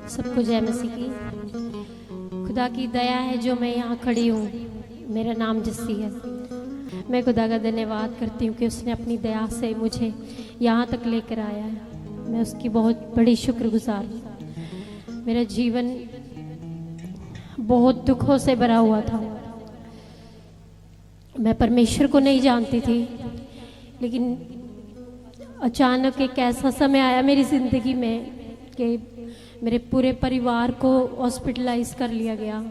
सबको जय मसीह की। खुदा की दया है जो मैं यहाँ खड़ी हूँ। मेरा नाम जस्सी है। मैं खुदा का धन्यवाद करती हूँ कि उसने अपनी दया से मुझे यहाँ तक लेकर आया है। मैं उसकी बहुत बड़ी शुक्रगुजार हूँ। मेरा जीवन बहुत दुखों से भरा हुआ था। मैं परमेश्वर को नहीं जानती थी, लेकिन अचानक एक ऐसा समय आया मेरी ज़िंदगी में कि मेरे पूरे परिवार को हॉस्पिटलाइज कर लिया गया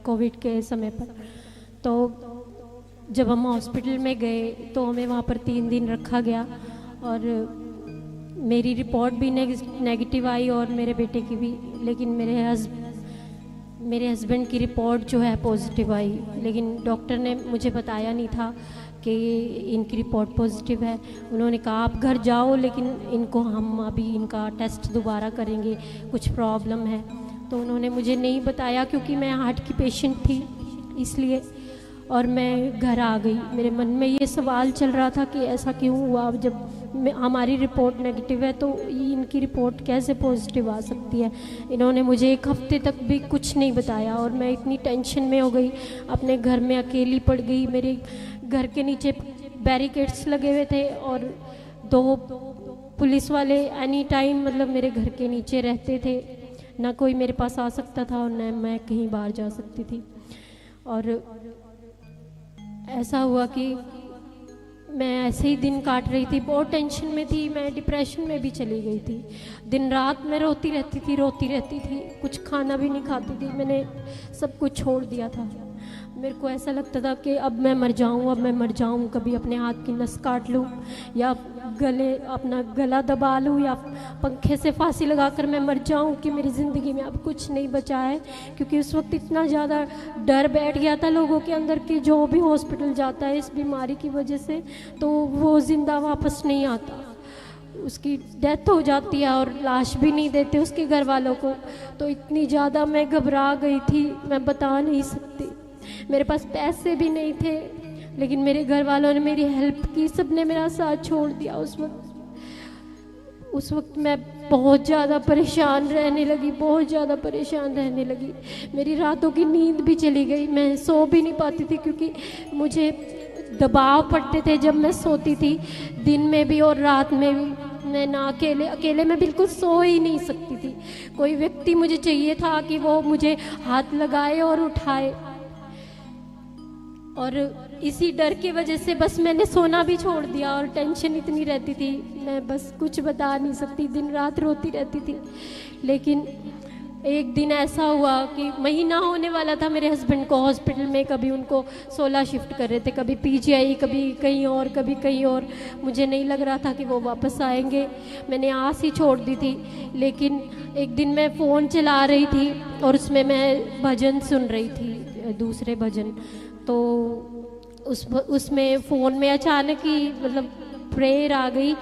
कोविड के समय पर। तो जब हम हॉस्पिटल में गए तो हमें वहाँ पर 3 दिन रखा गया और मेरी रिपोर्ट भी नेगेटिव आई और मेरे बेटे की भी, लेकिन मेरे हस्बैंड की रिपोर्ट जो है पॉजिटिव आई। लेकिन डॉक्टर ने मुझे बताया नहीं था कि इनकी रिपोर्ट पॉजिटिव है। उन्होंने कहा आप घर जाओ, लेकिन इनको हम अभी इनका टेस्ट दोबारा करेंगे, कुछ प्रॉब्लम है। तो उन्होंने मुझे नहीं बताया क्योंकि मैं हार्ट की पेशेंट थी इसलिए, और मैं घर आ गई। मेरे मन में ये सवाल चल रहा था कि ऐसा क्यों हुआ। जब हमारी रिपोर्ट नेगेटिव है तो इनकी रिपोर्ट कैसे पॉजिटिव आ सकती है। इन्होंने मुझे 1 हफ्ते तक भी कुछ नहीं बताया और मैं इतनी टेंशन में हो गई, अपने घर में अकेली पड़ गई। मेरे घर के नीचे बैरिकेड्स लगे हुए थे और 2 पुलिस वाले एनी टाइम मतलब मेरे घर के नीचे रहते थे। ना कोई मेरे पास आ सकता था और न मैं कहीं बाहर जा सकती थी। और ऐसा हुआ कि मैं ऐसे ही दिन काट रही थी, बहुत टेंशन में थी। मैं डिप्रेशन में भी चली गई थी। दिन रात मैं रोती रहती थी, कुछ खाना भी नहीं खाती थी। मैंने सब कुछ छोड़ दिया था। मेरे को ऐसा लगता था कि अब मैं मर जाऊँ, कभी अपने हाथ की नस काट लूँ या अपना गला दबा लूँ या पंखे से फांसी लगाकर मैं मर जाऊँ कि मेरी ज़िंदगी में अब कुछ नहीं बचा है। क्योंकि उस वक्त इतना ज़्यादा डर बैठ गया था लोगों के अंदर कि जो भी हॉस्पिटल जाता है इस बीमारी की वजह से तो वो ज़िंदा वापस नहीं आता, उसकी डेथ हो जाती है और लाश भी नहीं देते उसके घर वालों को। तो इतनी ज़्यादा मैं घबरा गई थी, मैं बता नहीं सकती। मेरे पास पैसे भी नहीं थे, लेकिन मेरे घर वालों ने मेरी हेल्प की, सबने मेरा साथ छोड़ दिया। उस वक्त मैं बहुत ज़्यादा परेशान रहने लगी। मेरी रातों की नींद भी चली गई, मैं सो भी नहीं पाती थी क्योंकि मुझे दबाव पड़ते थे जब मैं सोती थी, दिन में भी और रात में भी। मैं ना अकेले मैं बिल्कुल सो ही नहीं सकती थी। कोई व्यक्ति मुझे चाहिए था कि वो मुझे हाथ लगाए और उठाए। और इसी डर की वजह से बस मैंने सोना भी छोड़ दिया और टेंशन इतनी रहती थी, मैं बस कुछ बता नहीं सकती, दिन रात रोती रहती थी। लेकिन एक दिन ऐसा हुआ कि महीना होने वाला था मेरे हस्बैंड को हॉस्पिटल में, कभी उनको 16 शिफ्ट कर रहे थे, कभी पीजीआई, कभी कहीं और। मुझे नहीं लग रहा था कि वो वापस आएंगे, मैंने आस ही छोड़ दी थी। लेकिन एक दिन मैं फ़ोन चला रही थी और उसमें मैं भजन सुन रही थी, दूसरे भजन। तो उसमें फ़ोन में अचानक ही मतलब प्रेयर आ गई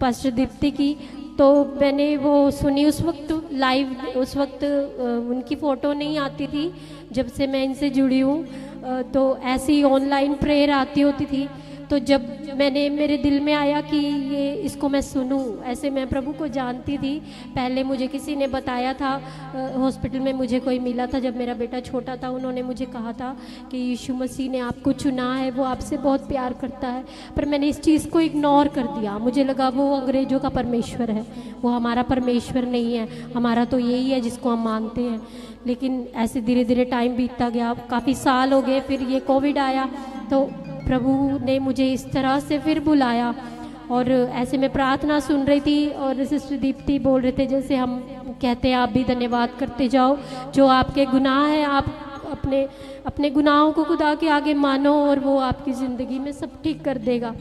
पास्टर दीप्ति की, तो मैंने वो सुनी। उस वक्त लाइव उनकी फ़ोटो नहीं आती थी जब से मैं इनसे जुड़ी हूँ, तो ऐसी ऑनलाइन प्रेयर आती होती थी। तो जब मेरे दिल में आया कि इसको मैं सुनूं, ऐसे मैं प्रभु को जानती थी। पहले मुझे किसी ने बताया था, हॉस्पिटल में मुझे कोई मिला था जब मेरा बेटा छोटा था, उन्होंने मुझे कहा था कि यीशु मसीह ने आपको चुना है, वो आपसे बहुत प्यार करता है। पर मैंने इस चीज़ को इग्नोर कर दिया। मुझे लगा वो अंग्रेज़ों का परमेश्वर है, वो हमारा परमेश्वर नहीं है, हमारा तो यही है जिसको हम मानते हैं। लेकिन ऐसे धीरे धीरे टाइम बीतता गया, काफ़ी साल हो गए, फिर ये कोविड आया तो प्रभु ने मुझे इस तरह से फिर बुलाया। और ऐसे में प्रार्थना सुन रही थी और सिस्टर दीप्ति बोल रहे थे, जैसे हम कहते हैं आप भी धन्यवाद करते जाओ, जो आपके गुनाह हैं आप अपने गुनाहों को खुदा के आगे मानो और वो आपकी ज़िंदगी में सब ठीक कर देगा।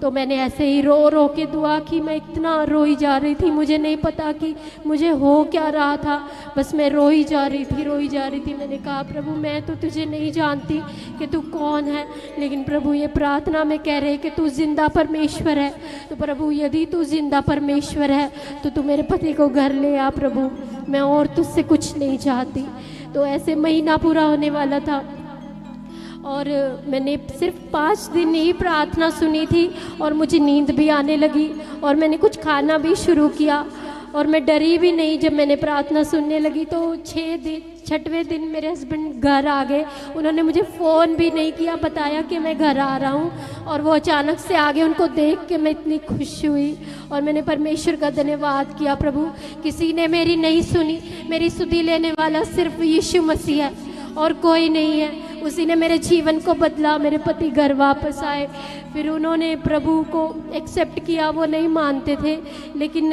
तो मैंने ऐसे ही रो के दुआ की। मैं इतना रोई जा रही थी, मुझे नहीं पता कि मुझे हो क्या रहा था, बस मैं रोई जा रही थी। मैंने कहा प्रभु मैं तो तुझे नहीं जानती कि तू कौन है, लेकिन प्रभु ये प्रार्थना में कह रहे कि तू जिंदा परमेश्वर है। तो प्रभु यदि तू जिंदा परमेश्वर है तो तू मेरे पति को घर ले आ प्रभु, मैं और तुझसे कुछ नहीं चाहती। तो ऐसे महीना पूरा होने वाला था और मैंने सिर्फ 5 दिन ही प्रार्थना सुनी थी और मुझे नींद भी आने लगी और मैंने कुछ खाना भी शुरू किया। और मैं डरी भी नहीं। जब मैंने प्रार्थना सुनने लगी तो 6वें दिन मेरे हस्बैंड घर आ गए। उन्होंने मुझे फ़ोन भी नहीं किया, बताया कि मैं घर आ रहा हूँ, और वो अचानक से आ गए। उनको देख के मैं इतनी खुश हुई और मैंने परमेश्वर का धन्यवाद किया। प्रभु, किसी ने मेरी नहीं सुनी, मेरी सुधि लेने वाला सिर्फ यीशु मसीह है और कोई नहीं है। उसी ने मेरे जीवन को बदला। मेरे पति घर वापस आए, फिर उन्होंने प्रभु को एक्सेप्ट किया। वो नहीं मानते थे, लेकिन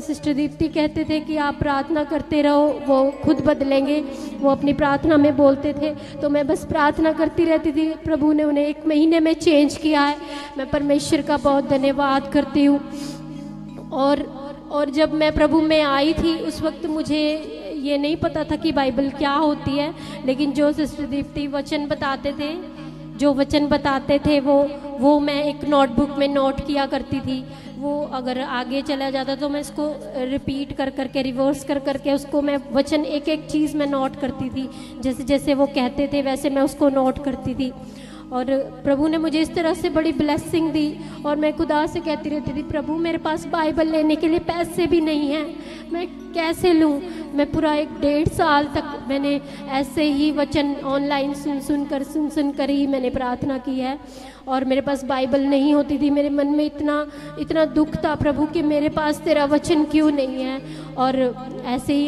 सिस्टर दीप्ति कहते थे कि आप प्रार्थना करते रहो, वो खुद बदलेंगे। वो अपनी प्रार्थना में बोलते थे, तो मैं बस प्रार्थना करती रहती थी। प्रभु ने उन्हें 1 महीने में चेंज किया है। मैं परमेश्वर का बहुत धन्यवाद करती हूँ। और जब मैं प्रभु में आई थी उस वक्त मुझे ये नहीं पता था कि बाइबल क्या होती है, लेकिन जो सिस्टर दीप्ति वचन बताते थे वो मैं एक नोटबुक में नोट किया करती थी। वो अगर आगे चला जाता तो मैं इसको रिपीट कर करके, रिवर्स कर करके उसको मैं वचन एक एक चीज़ में नोट करती थी। जैसे जैसे वो कहते थे वैसे मैं उसको नोट करती थी। और प्रभु ने मुझे इस तरह से बड़ी ब्लेसिंग दी। और मैं खुदा से कहती रहती थी, प्रभु मेरे पास बाइबल लेने के लिए पैसे भी नहीं हैं, मैं कैसे लूँ। मैं पूरा 1-1.5 साल तक मैंने ऐसे ही वचन ऑनलाइन सुन कर ही मैंने प्रार्थना की है। और मेरे पास बाइबल नहीं होती थी। मेरे मन में इतना दुख था प्रभु कि मेरे पास तेरा वचन क्यों नहीं है। और ऐसे ही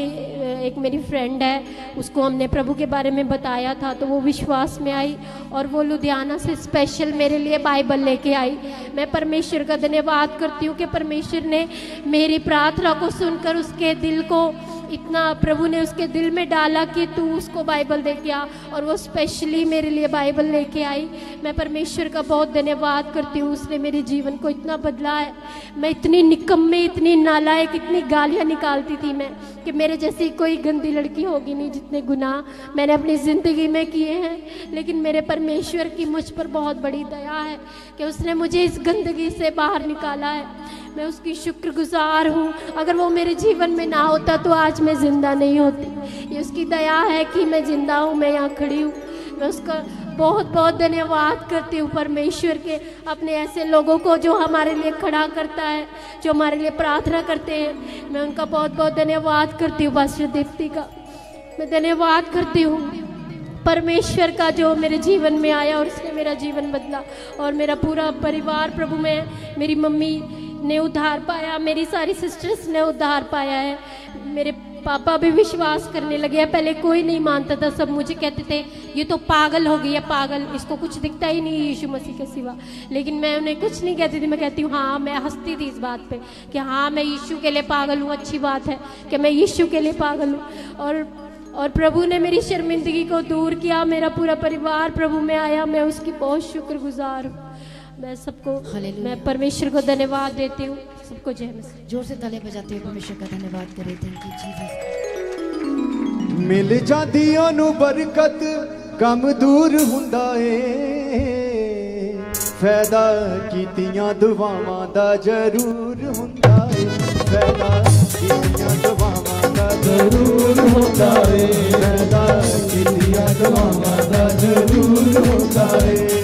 एक मेरी फ्रेंड है, उसको हमने प्रभु के बारे में बताया था, तो वो विश्वास में आई और वो लुधियाना से स्पेशल मेरे लिए बाइबल लेके आई। मैं परमेश्वर का धन्यवाद करती हूँ कि परमेश्वर ने मेरी प्रार्थना को सुनकर उसके दिल को इतना, प्रभु ने उसके दिल में डाला कि तू उसको बाइबल दे के आ, और वो स्पेशली मेरे लिए बाइबल लेके आई। मैं परमेश्वर का बहुत धन्यवाद करती हूँ, उसने मेरे जीवन को इतना बदला है। मैं इतनी निकम्मे, इतनी नालायक, इतनी गालियाँ निकालती थी मैं कि मेरे जैसी कोई गंदी लड़की होगी नहीं। जितने गुनाह मैंने अपनी ज़िंदगी में किए हैं, लेकिन मेरे परमेश्वर की मुझ पर बहुत बड़ी दया है कि उसने मुझे इस गंदगी से बाहर निकाला है। मैं उसकी शुक्रगुजार हूँ। अगर वो मेरे जीवन में ना होता तो आज मैं ज़िंदा नहीं होती। ये उसकी दया है कि मैं ज़िंदा हूँ, मैं यहाँ खड़ी हूँ। मैं उसका बहुत बहुत धन्यवाद करती हूँ परमेश्वर के, अपने ऐसे लोगों को जो हमारे लिए खड़ा करता है, जो हमारे लिए प्रार्थना करते हैं। मैं उनका बहुत बहुत धन्यवाद करती हूँ। पास्टर दीप्ति का मैं धन्यवाद करती हूँ, परमेश्वर का जो मेरे जीवन में आया और उसने मेरा जीवन बदला। और मेरा पूरा परिवार प्रभु में, मेरी मम्मी ने उद्धार पाया, मेरी सारी सिस्टर्स ने उद्धार पाया है। मेरे पापा भी विश्वास करने लगे हैं। पहले कोई नहीं मानता था, सब मुझे कहते थे ये तो पागल हो गई है, पागल, इसको कुछ दिखता ही नहीं यीशु मसीह के सिवा। लेकिन मैं उन्हें कुछ नहीं कहती थी। मैं कहती हूँ हाँ, मैं हंसती थी इस बात पे कि हाँ मैं यीशु के लिए पागल हूँ। अच्छी बात है कि मैं यीशु के लिए पागल हूँ। और प्रभु ने मेरी शर्मिंदगी को दूर किया। मेरा पूरा परिवार प्रभु में आया। मैं उसकी बहुत शुक्रगुजार हूँ। मैं सबको, मैं परमेश्वर को धन्यवाद देती हूँ। सबको जय मसीह। जोर से ताली बजाते हुए परमेश्वर का धन्यवाद करें। Thank you Jesus. मिल जाती ओनू बरकत कम दूर हुंदा है, फायदा कीतियां दुआवां दा जरूर हुंदा है, फायदा कीतियां दुआवां दा जरूर हुंदा है, फायदा कीतियां दुआवां दा जरूर हुंदा है।